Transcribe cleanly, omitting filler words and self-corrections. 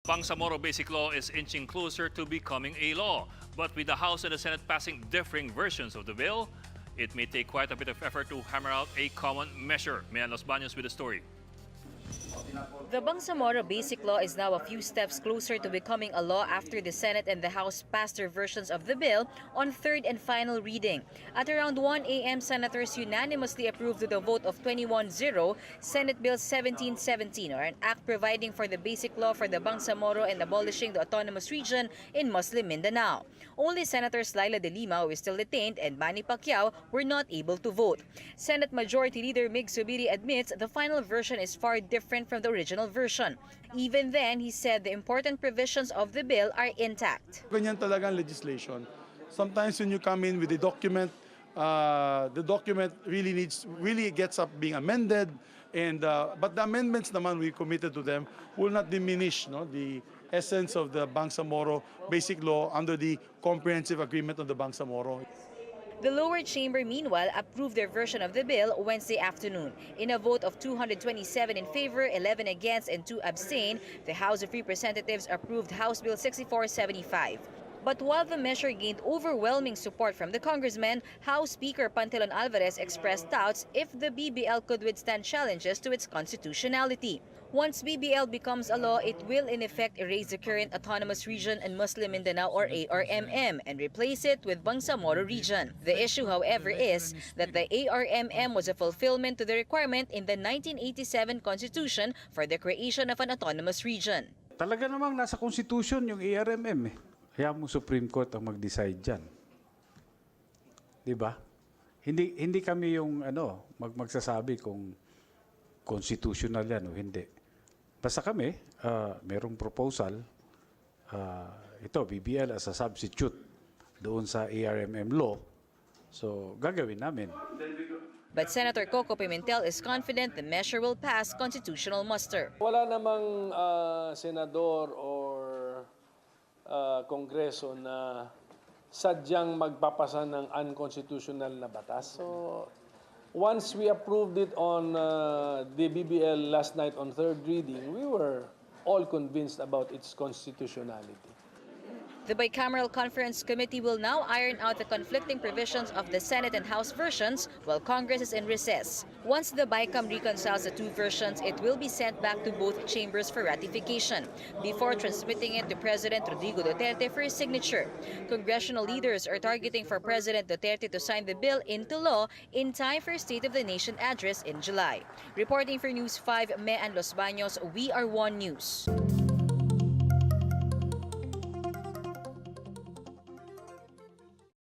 Bangsamoro Basic Law is inching closer to becoming a law. But with the House and the Senate passing differing versions of the bill, it may take quite a bit of effort to hammer out a common measure. Maeanne Baños with the story. The Bangsamoro Basic Law is now a few steps closer to becoming a law after the Senate and the House passed their versions of the bill on third and final reading. At around 1 a.m., senators unanimously approved with a vote of 21-0 Senate Bill 1717, or an act providing for the basic law for the Bangsamoro and abolishing the autonomous region in Muslim Mindanao. Only Senators Laila de Lima, who is still detained, and Manny Pacquiao were not able to vote. Senate Majority Leader Mig Zubiri admits the final version is far different from the original version. Even then, he said the important provisions of the bill are intact. Ganyan talagang legislation. Sometimes when you come in with the document really gets up being amended, and but the amendments naman we committed to them will not diminish the essence of the Bangsamoro Basic Law under the Comprehensive Agreement on the Bangsamoro. The lower chamber, meanwhile, approved their version of the bill Wednesday afternoon. In a vote of 227 in favor, 11 against, and 2 abstain, the House of Representatives approved House Bill 6475. But while the measure gained overwhelming support from the congressmen, House Speaker Pantelon Alvarez expressed doubts if the BBL could withstand challenges to its constitutionality. Once BBL becomes a law, it will in effect erase the current Autonomous Region and Muslim Mindanao, or ARMM, and replace it with Bangsamoro Region. The issue, however, is that the ARMM was a fulfillment to the requirement in the 1987 Constitution for the creation of an autonomous region. Talaga namang nasa Constitution yung ARMM. Kaya mo Supreme Court ang mag-decide dyan. Diba? Hindi kami yung magsasabi kung constitutional yan o hindi. Basta kami, merong proposal, ito, BBL as a substitute doon sa ARMM law. So, gagawin namin. But Senator Coco Pimentel is confident the measure will pass constitutional muster. Wala namang senador or kongreso na sadyang magpapasa ng unconstitutional na batas. So, once we approved it on the BBL last night on third reading, we were all convinced about its constitutionality. The Bicameral Conference Committee will now iron out the conflicting provisions of the Senate and House versions while Congress is in recess. Once the Bicam reconciles the two versions, it will be sent back to both chambers for ratification before transmitting it to President Rodrigo Duterte for his signature. Congressional leaders are targeting for President Duterte to sign the bill into law in time for State of the Nation address in July. Reporting for News 5, Maeanne Baños, We Are One News.